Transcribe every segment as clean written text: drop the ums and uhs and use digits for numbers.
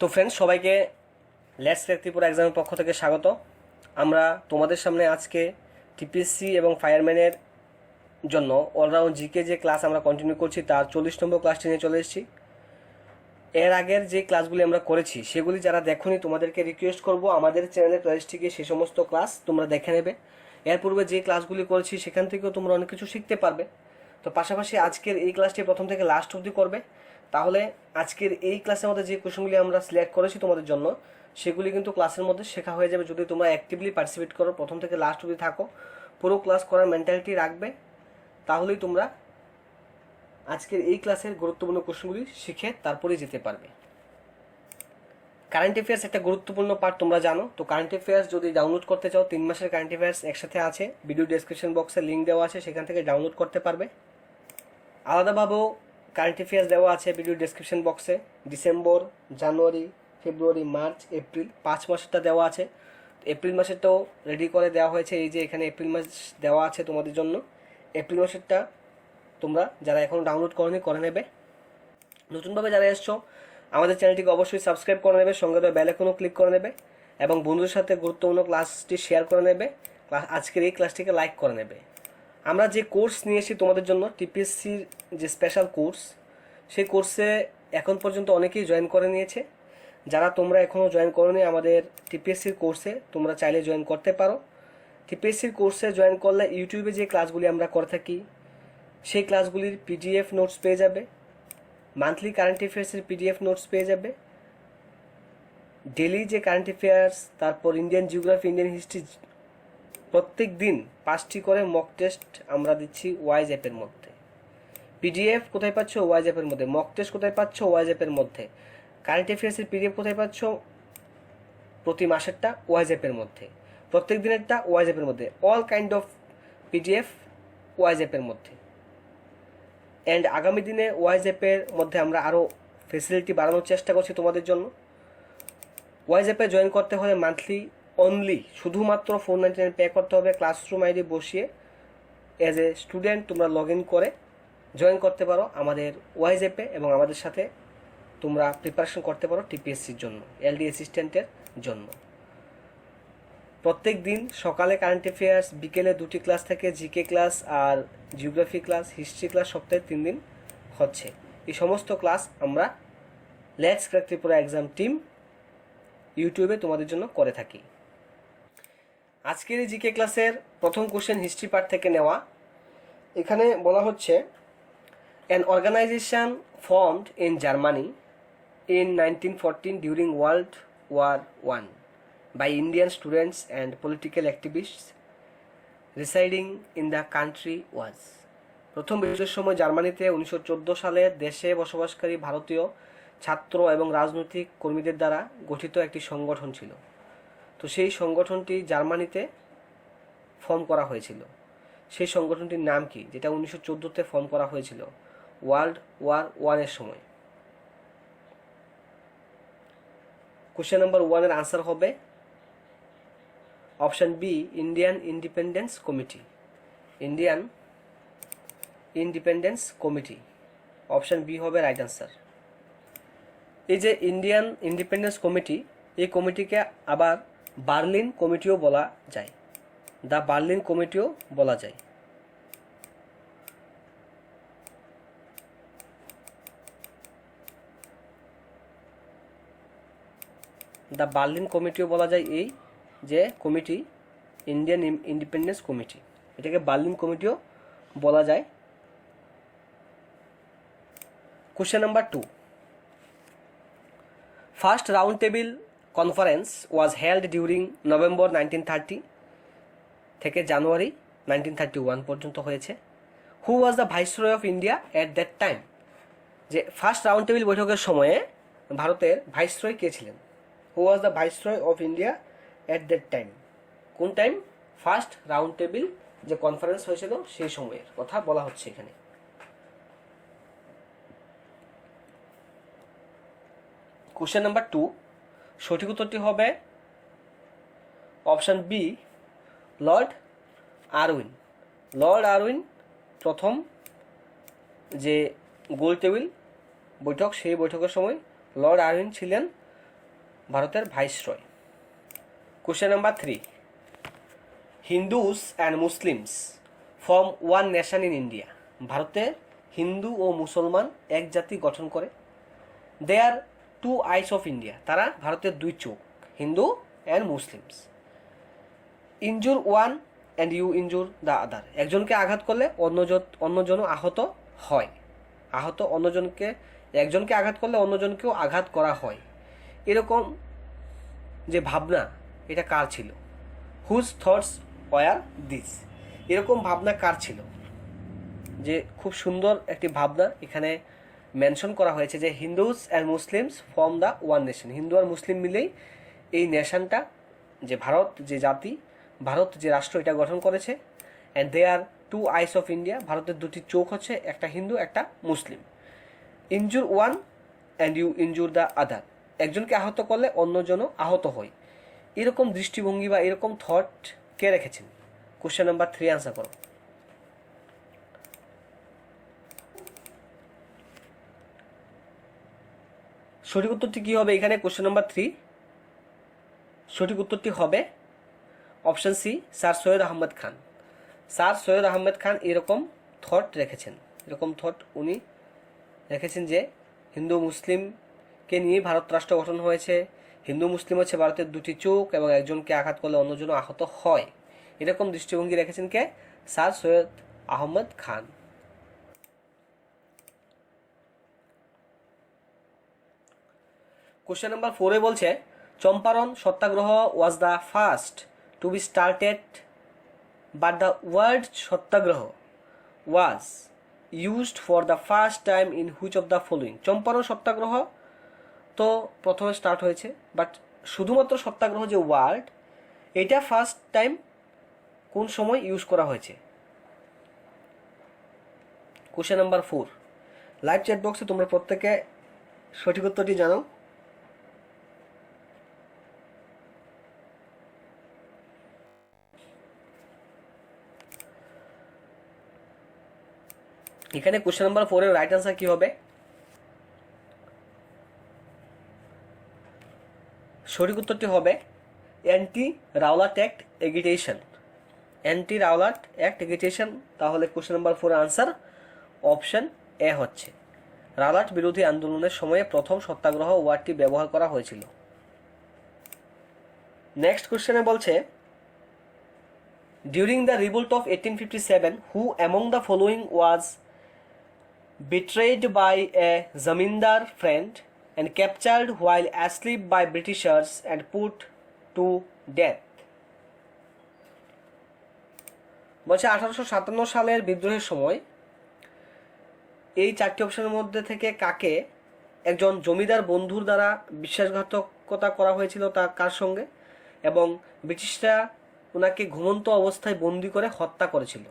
তো ফ্রেন্ডস, সবাইকে let's crack Tripura এক্সামের পক্ষ থেকে স্বাগত। আমরা তোমাদের সামনে আজকে টিপিএসসি এবং ফায়ারম্যানের জন্য অলরাউন্ড জিকে যে ক্লাস আমরা কন্টিনিউ করছি তার 40 নম্বর ক্লাসটি নিয়ে চলে এসেছি। এর আগের যে ক্লাসগুলি আমরা করেছি সেগুলি যারা দেখোনি তোমাদেরকে রিকোয়েস্ট করব আমাদের চ্যানেলের প্লেলিস্টে সেই সমস্ত ক্লাস তোমরা দেখে নেবে। এর পূর্বে যে ক্লাসগুলি করেছি সেখান থেকেও তোমরা অনেক কিছু শিখতে পারবে। তো পাশাপাশি আজকের এই ক্লাসটি প্রথম থেকে লাস্ট অবধি করবে, তাহলে আজকের এই ক্লাসের মধ্যে যে কোয়েশনগুলি আমরা সিলেক্ট করেছি তোমাদের জন্য সেগুলি কিন্তু ক্লাসের মধ্যে শেখা হয়ে যাবে যদি তোমরা অ্যাক্টিভলি পার্টিসিপেট করো, প্রথম থেকে লাস্ট অবধি থাকো, পুরো ক্লাস করার মেন্টালিটি রাখবে, তাহলেই তোমরা আজকের এই ক্লাসের গুরুত্বপূর্ণ কোয়েশনগুলি শিখে তারপরে যেতে পারবে। কারেন্ট অ্যাফেয়ার্স একটা গুরুত্বপূর্ণ পার্ট তোমরা জানো। তো কারেন্ট অ্যাফেয়ার্স যদি ডাউনলোড করতে চাও 3 মাসের কারেন্ট অ্যাফেয়ার্স একসাথে আছে, ভিডিও ডেসক্রিপশন বক্সে লিঙ্ক দেওয়া আছে, সেখান থেকে ডাউনলোড করতে পারবে। আলাদাভাবেও কারেন্ট অ্যাফেয়ার্স দেওয়া আছে ভিডিও ডেসক্রিপশন বক্সে, ডিসেম্বর, জানুয়ারি, ফেব্রুয়ারি, মার্চ, এপ্রিল 5 মাসেরটা দেওয়া আছে। এপ্রিল মাসেরটাও রেডি করে দেওয়া হয়েছে, এই যে এখানে এপ্রিল মাস দেওয়া আছে তোমাদের জন্য। এপ্রিল মাসেরটা তোমরা যারা এখনও ডাউনলোড করোনি করে নেবে। নতুনভাবে যারা এসছো আমাদের চ্যানেলটিকে অবশ্যই সাবস্ক্রাইব করে নেবে, সঙ্গে দেওয়া বেল আইকনও ক্লিক করে নেবে এবং বন্ধুদের সাথে গুরুত্বপূর্ণ ক্লাসটি শেয়ার করে নেবে, আজকের এই ক্লাসটিকে লাইক করে নেবে। আমরা যে কোর্স নিয়েছি তোমাদের জন্য টিপিএসসির যে স্পেশাল কোর্স, সেই কোর্সে এখন পর্যন্ত অনেকেই জয়েন করে নিয়েছে। যারা তোমরা এখনও জয়েন করোনি আমাদের টিপিএসসির কোর্সে, তোমরা চাইলে জয়েন করতে পারো। টিপিএসসির কোর্সে জয়েন করলে ইউটিউবে যে ক্লাসগুলি আমরা করে থাকি সেই ক্লাসগুলির পিডিএফ নোটস পেয়ে যাবে, মান্থলি কারেন্ট অ্যাফেয়ার্সের পিডিএফ নোটস পেয়ে যাবে, ডেলি যে কারেন্ট অ্যাফেয়ার্স, তারপর ইন্ডিয়ান জিওগ্রাফি, ইন্ডিয়ান হিস্ট্রি, প্রত্যেক দিন 5টি করে মক টেস্ট আমরা দিচ্ছি ওয়াইজ অ্যাপের মধ্যে। পিডিএফ কোথায় পাচ্ছ? ওয়াইজ অ্যাপের মধ্যে। মক টেস্ট কোথায় পাচ্ছ? ওয়াইজ অ্যাপের মধ্যে। কারেন্ট অ্যাফেয়ার্সের পিডিএফ কোথায় পাচ্ছ? প্রতি মাসেরটা ওয়াইজ অ্যাপের মধ্যে, প্রত্যেক দিনেরটা ওয়াইজ অ্যাপের মধ্যে, all kind of PDF wise অ্যাপের মধ্যে। অ্যান্ড আগামী দিনে ওয়াইজ অ্যাপের মধ্যে আমরা আরও ফেসিলিটি বাড়ানোর চেষ্টা করছি তোমাদের জন্য। ওয়াইজ অ্যাপে জয়েন করতে হলে মান্থলি অনলি শুধুমাত্র 499 পে করতে হবে। ক্লাসরুম আইডি বসিয়ে অ্যাজ এ স্টুডেন্ট তোমরা লগ ইন করে জয়েন করতে পারো আমাদের ওয়াইজ অ্যাপে এবং আমাদের সাথে তোমরা প্রিপারেশন করতে পারো টিপিএসসির জন্য, এলডি অ্যাসিস্ট্যান্টের জন্য। প্রত্যেক দিন সকালে কারেন্ট অ্যাফেয়ার্স, বিকেলে 2টি ক্লাস থাকে, জিকে ক্লাস আর জিওগ্রাফি ক্লাস, হিস্ট্রি ক্লাস সপ্তাহে 3 দিন হচ্ছে। এই সমস্ত ক্লাস আমরা let's crack Tripura exam team ইউটিউবে তোমাদের জন্য করে থাকি। আজকের এই জিকে ক্লাসের প্রথম কোশ্চেন হিস্ট্রি পার্ট থেকে নেওয়া। এখানে বলা হচ্ছে an organization formed in Germany in 1914 during World War I by Indian students and political activists residing in the country was। প্রথম বিশ্বযুদ্ধের সময় জার্মানিতে 1914 সালে দেশে বসবাসকারী ভারতীয় ছাত্র এবং রাজনৈতিক কর্মীদের দ্বারা গঠিত একটি সংগঠন ছিল। তো সেই সংগঠনটি জার্মানিতে ফর্ম করা হয়েছিল। সেই সংগঠনটির নাম কি, যেটা 1914-তে ফর্ম করা হয়েছিল ওয়ার্ল্ড ওয়ার 1-এর সময়? কোশ্চেন নাম্বার 1 এর আনসার হবে option B, Indian independence Committee. Indian independence Committee, option B হবে রাইট আনসার। এই যে ইন্ডিয়ান ইন্ডিপেন্ডেন্স কমিটি, এই কমিটিকে আবার বার্লিন কমিটিও বলা যায়, দ্য বার্লিন কমিটিও বলা যায়। দ্য বার্লিন কমিটিও বলা যায় এই যে কমিটি, ইন্ডিয়ান ইন্ডিপেন্ডেন্স কমিটি, এটাকে বার্লিন কমিটিও বলা যায়। Question number 2, first round table conference was held during November 1930 থেকে জানুয়ারি 1931 পর্যন্ত হয়েছে। Who was the viceroy of India at that time? যে ফার্স্ট রাউন্ড টেবিল বৈঠকের সময়ে ভারতের ভাইসরয় কে ছিলেন? Who was the viceroy of India at that time? কোন টাইম? ফার্স্ট রাউন্ড টেবিল যে কনফারেন্স হয়েছিল সেই সময়ের কথা বলা হচ্ছে এখানে। কোশ্চেন নাম্বার 2, সঠিক উত্তরটি হবে option B, Lord Irwin. Lord Irwin প্রথম যে গোল টেবিল বৈঠক, সেই বৈঠকের সময় লর্ড আরউইন ছিলেন ভারতের viceroy. Question number 3, Hindus and Muslims form one nation in India. ভারতে হিন্দু ও মুসলমান এক জাতি গঠন করে। They are two eyes of India, তারা ভারতের দুই চোখ, Hindu and Muslims. Injure one and you injure the other, একজনকে আঘাত করলে অন্যজনও আহত হয়। একজনকে আঘাত করলে অন্যজনকেও আঘাত করা হয়, এরকম যে ভাবনা, এটা কার ছিল? হুজ থটস ওয়ার দিস, এরকম ভাবনা কার ছিল? যে খুব সুন্দর একটি ভাবনা এখানে মেনশন করা হয়েছে যে Hindus and Muslims form the one nation, হিন্দু আর মুসলিম মিলেই এই নেশনটা, যে ভারত, যে জাতি, ভারত যে রাষ্ট্র, এটা গঠন করেছে। And they are two eyes of India, ভারতের দুটি চোখ হচ্ছে, একটা হিন্দু একটা মুসলিম। Injure one and you injure the other, একজনকে আহত করলে অন্যজনও আহত হয়, এরকম দৃষ্টিভঙ্গি বা এরকম থট কে রেখেছেন? কোশ্চেন নাম্বার 3 আনসার করো। সঠিক উত্তরটি কি হবে এখানে? কোশ্চেন নাম্বার 3 সঠিক উত্তরটি হবে option C, sir Syed Ahmad Khan. Sir Syed Ahmad Khan এরকম থট রেখেছেন, উনি রেখেছেন যে হিন্দু মুসলিমকে নিয়ে ভারত রাষ্ট্র গঠন হয়েছে, হিন্দু মুসলিম হচ্ছে ভারতের দুটি চোখ, এবং একজনকে আঘাত করলে অন্যজন আহত হয়, এরকম দৃষ্টিভঙ্গি রেখেছেন কে? Sir Syed Ahmad Khan. Question number 4 বলছে, Champaran satyagraha was the first to be started, but the word satyagraha was used for the first time in which of the following. Champaran satyagraha তো প্রথমে স্টার্ট হয়েছে, বাট শুধুমাত্র সত্যাগ্রহ যে ওয়ার্ড, এটা ফার্স্ট টাইম কোন সময় ইউজ করা হয়েছে? কোশ্চেন নাম্বার 4, লাইভ চ্যাট বক্সে তোমরা প্রত্যেকে সঠিক উত্তরটি জানো। এখানে কোশ্চেন নাম্বার 4 এর রাইট আনসার কি হবে? সঠিক উত্তরটি হবে anti Rowlatt act agitation. Anti Rowlatt act agitation. তাহলে question number 4 answer option A হচ্ছে। রাওলাট বিরোধী আন্দোলনের সময়ে প্রথম সত্যাগ্রহ ওয়ার্ডটি ব্যবহার করা হয়েছিল। নেক্সট কোশ্চেনে বলছে, during the revolt of 1857 who among the following was betrayed by a zamindar friend and captured while asleep by Britishers and put to death? বলছে 1857 সালের বিদ্রোহের সময় এই চারটি অপশনের মধ্যে থেকে কাকে একজন জমিদার বন্ধুর দ্বারা বিশ্বাসঘাতকতা করা হয়েছিল, তা কার সঙ্গে, এবং ব্রিটিশরা ওনাকে ঘুমন্ত অবস্থায় বন্দি করে হত্যা করেছিল।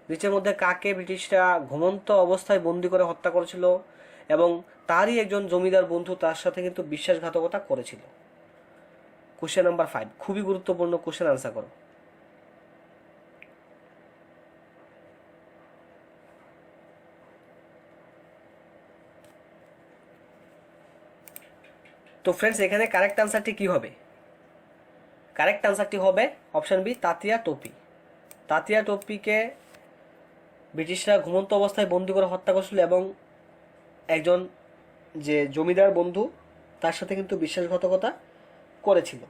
নিচের মধ্যে কাকে ব্রিটিশরা ঘুমন্ত অবস্থায় বন্দি করে হত্যা করেছিল এবং তারই একজন জমিদার বন্ধু তার সাথে কিন্তু বিশ্বাসঘাতকতা করেছিল। কোশ্চেন নাম্বার 5 খুবই গুরুত্বপূর্ণ কোশ্চেন, আনসার করো। তো ফ্রেন্ডস, এখানে কারেক্ট আনসারটি কি হবে? কারেক্ট আনসারটি হবে অপশন বি, তাতিয়া টোপি। তাতিয়া টোপিকে ব্রিটিশরা ঘুমন্ত অবস্থায় বন্দি করে হত্যা করেছিল এবং একজন যে জমিদার বন্ধু তার সাথে কিন্তু বিশ্বাসঘাতকতা করেছিল।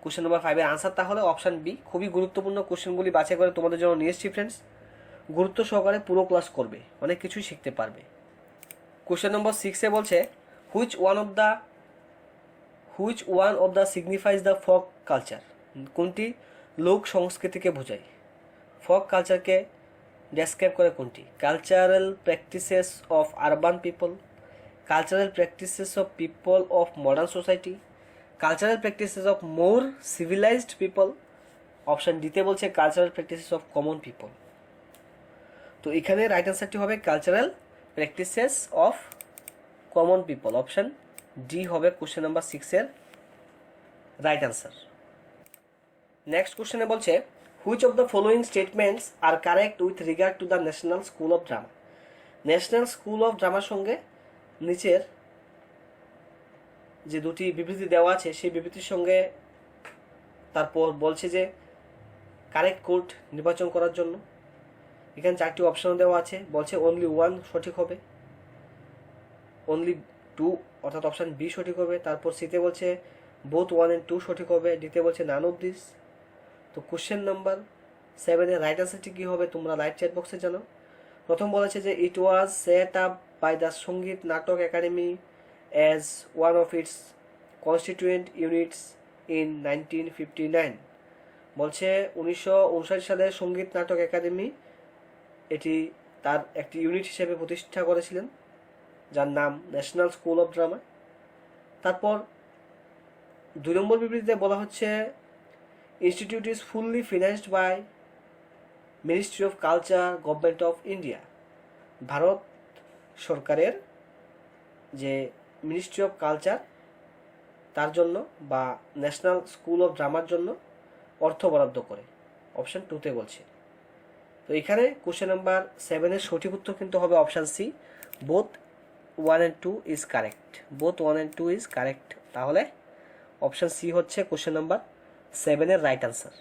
কোশ্চেন নাম্বার 5 এর আনসার তাহলে অপশন বি। খুবই গুরুত্বপূর্ণ কোশ্চেনগুলি বাছাই করে তোমাদের জন্য নিয়ে এসেছি ফ্রেন্ডস। গুরুত্ব সহকারে পুরো ক্লাস করবে, অনেক কিছুই শিখতে পারবে। কোশ্চেন নম্বর 6 বলছে, which one of the signifies the folk culture? কোনটি লোক সংস্কৃতিকে বোঝায়? ফক কালচারকে ডেসক্রাইব করে কোনটি? Cultural practices of urban people, cultural practices of people of modern society, cultural practices of more civilized people. Option ডিতে বলছে cultural practices of common people. তো এখানে রাইট আনসারটি হবে cultural practices of common people. Option D হবে question number 6 এর right answer. Next কোশ্চেনে বলছে, which of the following statements are correct with regard to the national school of drama? National school of ড্রামার সঙ্গে নিচের যে দুটি বিবৃতি দেওয়া আছে সেই বিবৃতির সঙ্গে তারপর বলছে যে কারেক্ট কোড নির্বাচন করার জন্য এখানে 4টি অপশন দেওয়া আছে। বলছে অনলি 1 সঠিক হবে, অনলি 2 অর্থাৎ অপশন বি সঠিক হবে। তারপর সিতে বলছে বোথ 1 and 2 সঠিক হবে, ডিতে বলছে নান অফ দিস। তো কোশ্চেন নাম্বার 7 এর রাইট আনসারটি কী হবে তোমরা লাইভ চ্যাট বক্সে জানো। প্রথম বলেছে যে it was set up by the Sangeet Natak Akademi as one of its constituent units in 1959। বলছে 1959 সালে সঙ্গীত নাটক একাডেমি এটি তার একটি ইউনিট হিসেবে প্রতিষ্ঠা করেছিলেন, যার নাম ন্যাশনাল স্কুল অফ ড্রামা। তারপর 2 নম্বর বিবৃতিতে বলা হচ্ছে institute is fully financed by ministry of culture government of India. ভারত সরকারের যে মিনিস্ট্রি অফ কালচার তার জন্য বা ন্যাশনাল স্কুল অফ ড্রামার জন্য অর্থ বরাদ্দ করে, অপশান 2তে বলছে। তো এখানে কোশ্চেন নাম্বার 7 এর সঠিক উত্তর কিন্তু হবে option C, both 1 and 2 is correct. Both 1 and 2 is correct, তাহলে অপশান সি হচ্ছে কোশ্চেন নাম্বার 7 এর right answer.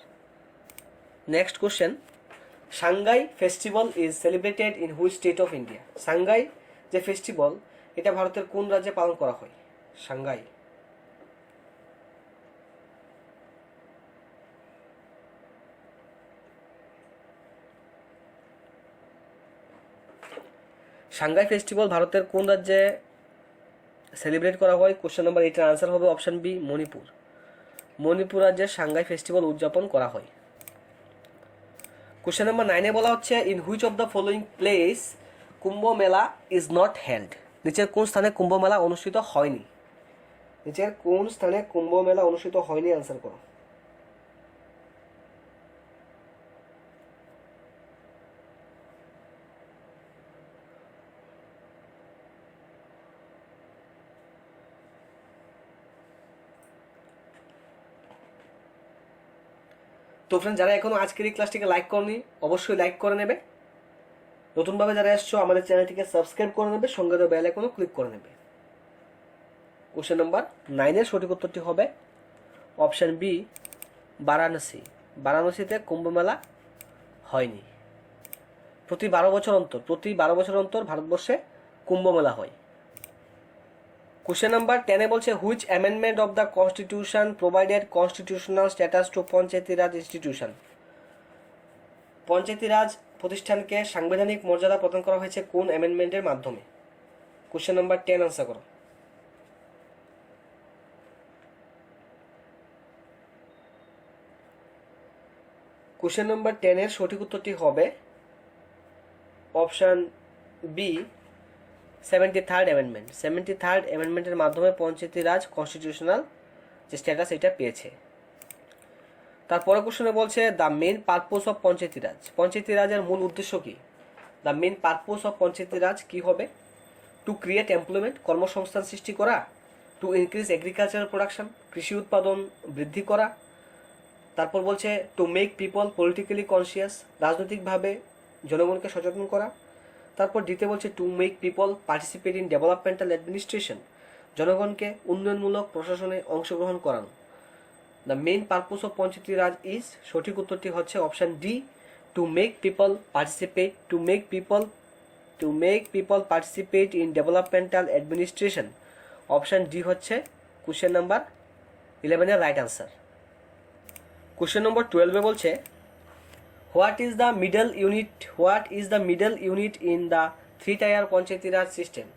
Next question, Sangai festival is celebrated in which state of India. Sangai যে ফেস্টিভ্যাল এটা ভারতের কোন রাজ্যে পালন করা হয়? সাংগাই সাংগাই ফেস্টিভ্যাল ভারতের কোন রাজ্যে সেলিব্রেট করা হয়? কোশ্চেন নাম্বার 8 এর আনসার হবে অপশন বি, মণিপুর। মণিপুর রাজ্যে সাংগাই ফেস্টিভ্যাল উদযাপন করা হয়। কোশ্চেন নাম্বার 9 এ বলা হচ্ছে in which of the following place Kumbh Mela is not held. নিচের কোন স্থানে কুম্ভ মেলা অনুষ্ঠিত হয়নি? নিচের কোন স্থানে কুম্ভ মেলা অনুষ্ঠিত হয়নি আনসার করো। তো ফ্রেন্ড, যারা এখনো আজকের এই ক্লাসটিকে লাইক করনি অবশ্যই লাইক করে নেবে। নতুনভাবে যারা এসছো আমাদের চ্যানেলটিকে সাবস্ক্রাইব করে নেবে, সঙ্গে তো বেল আইকনও ক্লিক করে নেবে। কোশ্চেন নাম্বার 9 এর সঠিক উত্তরটি হবে অপশন বি, বারাণসী। বারাণসীতে কুম্ভ মেলা হয়নি। প্রতি 12 বছর অন্তর ভারতবর্ষে কুম্ভ মেলা হয়। কোশ্চেন নাম্বার 10 এ বলছে which amendment of the constitution provided constitutional status to Panchayati Raj institution. Panchayati Raj প্রতিষ্ঠানকে সাংবিধানিক মর্যাদা প্রদান করা হয়েছে কোন অ্যামেন্ডমেন্টের মাধ্যমে? কোশ্চেন নাম্বার 10 আনসার করো। কোশ্চেন নাম্বার 10 এর সঠিক উত্তরটি হবে option B, 73rd amendment. 73rd অ্যামেন্ডমেন্টের মাধ্যমে পঞ্চায়েতি রাজ কনস্টিটিউশনাল যে স্ট্যাটাস এটা পেয়েছে। তারপরে কোশ্চেনে বলছে দ্য মেইন পারপোজ অফ পঞ্চায়েতি রাজ। পঞ্চায়েতি রাজের মূল উদ্দেশ্য কি? দ্য মেইন পারপোজ অফ পঞ্চায়েতি রাজ কি হবে? টু ক্রিয়েট এমপ্লয়মেন্ট, কর্মসংস্থান সৃষ্টি করা। টু ইনক্রিজ এগ্রিকালচারাল প্রোডাকশন, কৃষি উৎপাদন বৃদ্ধি করা। তারপর বলছে to make people politically conscious, রাজনৈতিকভাবে জনগণকে সচেতন করা। তারপর দিতে বলছে to make people participate in developmental administration, জনগণকে উন্নয়নমূলক প্রশাসনে অংশগ্রহণ করানো। The main purpose of Panchayati Raj is, সঠিক উত্তরটি হচ্ছে option D, to make people participate in developmental administration. Option D হচ্ছে কোশ্চেন নাম্বার 11 এর রাইট আনসার। কোশ্চেন নম্বর 12 এ বলছে what is the middle unit in the 3-tier Panchayati Raj system.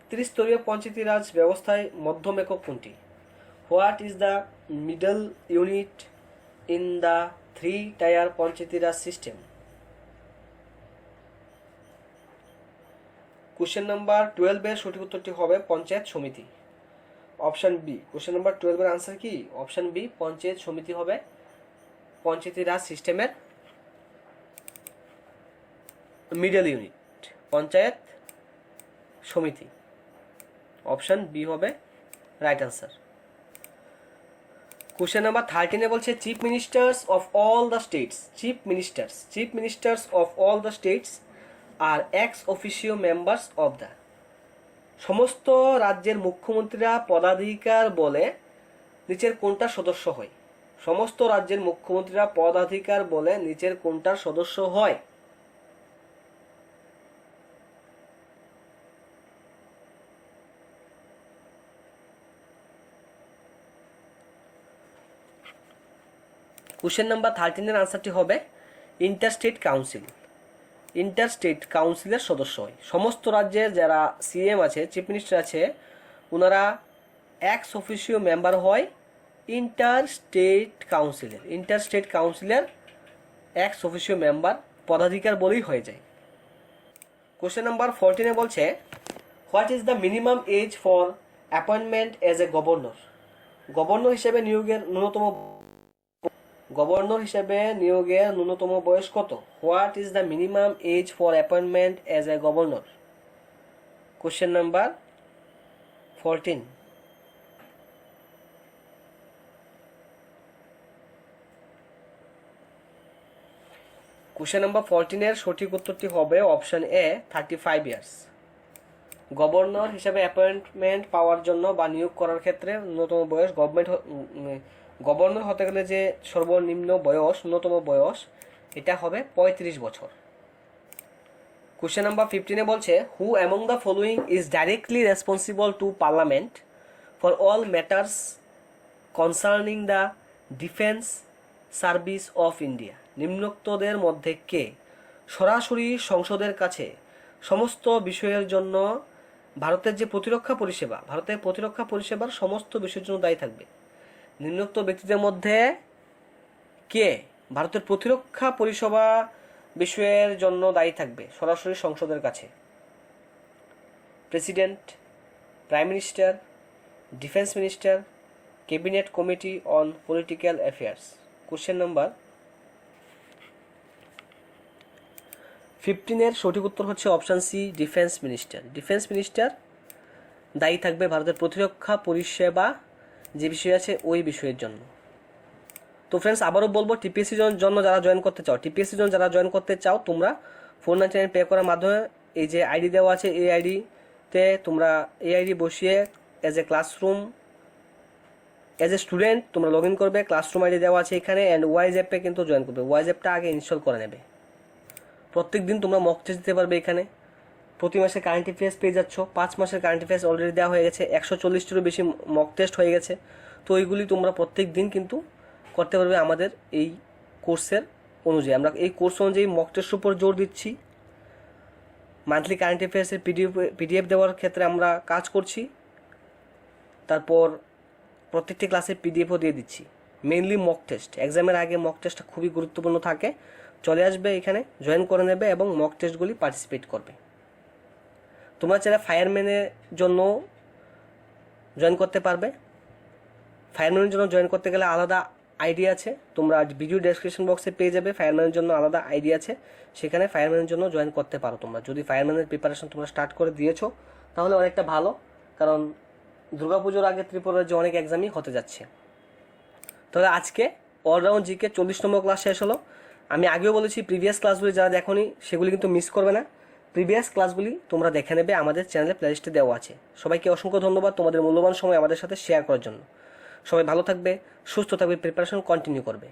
ত্রিস্তরীয় পঞ্চায়েতি রাজ ব্যবস্থায় মধ্যম একক কোনটি? What is the middle unit in the 3-tier Panchayati Raj system? Question number 12 এর সঠিক উত্তরটি হবে panchayat Samiti, option B. Question number 12 এর আনসার কি? অপশন বি, পঞ্চায়েত সমিতি হবে পঞ্চায়েতি রাজ সিস্টেমের middle unit, Panchayat Samiti. Option B হবে রাইট আনসার। কোশ্চেন নাম্বার 13 এ বলছে chief ministers of all the states are ex officio members of the. সমস্ত রাজ্যের মুখ্যমন্ত্রীরা পদাধিকার বলে নিচের কোনটা সদস্য হয়? সমস্ত রাজ্যের মুখ্যমন্ত্রীরা পদাধিকার বলে নিচের কোনটার সদস্য হয়? কোশ্চেন নাম্বার 13 আনসারটি হবে ইন্টারস্টেট কাউন্সিল। ইন্টারস্টেট কাউন্সিলের সদস্য হয়। সমস্ত রাজ্যের যারা সিএম আছে, চিফ মিনিস্টার আছে, ওনারা এক্স অফিসিও মেম্বার হয় ইন্টারস্টেট কাউন্সিলের। ইন্টারস্টেট কাউন্সিলের এক্স অফিসিও মেম্বার পদাধিকার বলেই হয়ে যায়। কোশ্চেন নাম্বার 14 বলছে what is the minimum age for appointment as a governor? Governor হিসেবে নিয়োগের ন্যূনতম বয়স কত? What is the minimum age for appointment as a governor? Question number 14। Question number 14 সঠিক উত্তরটি হবে অপশন এ 35 ইয়ার্স। গভর্নর হিসেবে অ্যাপয়েন্টমেন্ট পাওয়ার জন্য বা নিয়োগ করার ক্ষেত্রে ন্যূনতম বয়স গভর্নর হতে গেলে যে সর্বনিম্ন বয়স, ন্যূনতম বয়স, এটা হবে 35 বছর। কোশ্চেন নাম্বার 15 বলছে who among the following is directly responsible to parliament for all matters concerning the defence service of India? নিম্নোক্তদের মধ্যে কে সরাসরি সংসদের কাছে সমস্ত বিষয়ের জন্য ভারতের প্রতিরক্ষা পরিষেবার সমস্ত বিষয়ের জন্য দায়ী থাকবে? নিম্নোক্ত ব্যক্তিদের মধ্যে কে ভারতের প্রতিরক্ষা পরিষেবা বিষয়ের জন্য দায়ী থাকবে সরাসরি সংসদের কাছে? President, prime minister, defence minister, cabinet committee on political affairs? Question number 15 সঠিক উত্তর হচ্ছে option C, defence minister. Defence minister দায়ী থাকবে ভারতের প্রতিরক্ষা পরিষেবা যে বিষয় আছে ওই বিষয়ের জন্য। তো ফ্রেন্ডস, আবারও বলবো, টিপিএসসির জন্য যারা জয়েন করতে চাও তোমরা 499 পে করার মাধ্যমে এই যে আইডি দেওয়া আছে এই আইডিতে তোমরা এই আইডি বসিয়ে এজ এ স্টুডেন্ট তোমরা লগ ইন করবে। ক্লাসরুম আইডি দেওয়া আছে এখানে, অ্যান্ড ওয়াইজ অ্যাপে কিন্তু জয়েন করবে। ওয়াইজ অ্যাপটা আগে ইনস্টল করে নেবে। প্রত্যেক দিন তোমরা মক টেস্ট দিতে পারবে এখানে। প্রতি মাসে কারেন্ট অ্যাফেয়ার্স পেয়ে যাচ্ছ। 5 মাসের কারেন্ট অ্যাফেয়ার্স অলরেডি দেওয়া হয়ে গেছে। 140টিরও বেশি মক টেস্ট হয়ে গেছে। তো ওইগুলি তোমরা প্রত্যেক দিন কিন্তু করতে পারবে আমাদের এই কোর্সের অনুযায়ী। আমরা এই কোর্স অনুযায়ী মক টেস্টের উপর জোর দিচ্ছি। মান্থলি কারেন্ট অ্যাফেয়ার্সের পিডিএফ দেওয়ার ক্ষেত্রে আমরা কাজ করছি। তারপর প্রত্যেকটি ক্লাসের পিডিএফও দিয়ে দিচ্ছি। মেইনলি মক টেস্ট, এক্সামের আগে মক টেস্টটা খুবই গুরুত্বপূর্ণ থাকে। চলে আসবে এখানে, জয়েন করে নেবে এবং মক টেস্টগুলি পার্টিসিপেট করবে। তোমরা চাইলে ফায়ারম্যানের জন্য জয়েন করতে পারবে। ফায়ারম্যানের জন্য জয়েন করতে গেলে আলাদা আইডি আছে, তোমরা ভিডিও ডেসক্রিপশন বক্সে পেয়ে যাবে। ফায়ারম্যানের জন্য আলাদা আইডি আছে, সেখানে ফায়ারম্যানের জন্য জয়েন করতে পারো তোমরা। যদি ফায়ারম্যানের প্রিপারেশন তোমরা স্টার্ট করে দিয়েছো তাহলে অনেকটা ভালো, কারণ দুর্গাপুজোর আগে ত্রিপুরার যে অনেক এক্সামই হতে যাচ্ছে। তাহলে আজকে অলরাউন্ড জিকে 40 নম্বর ক্লাস শেষ হলো। আমি আগেও বলেছি প্রিভিয়াস ক্লাসগুলি যারা দেখোনি সেগুলি কিন্তু মিস করবে না। প্রিভিয়াস ক্লাসগুলি তোমরা দেখে নেবে, আমাদের চ্যানেলে প্লেলিস্টে দেওয়া আছে। সবাইকে অসংখ্য ধন্যবাদ তোমাদের মূল্যবান সময় আমাদের সাথে শেয়ার করার জন্য। সবাই ভালো থাকবে, সুস্থ থাকবে, প্রিপারেশন কন্টিনিউ করবে।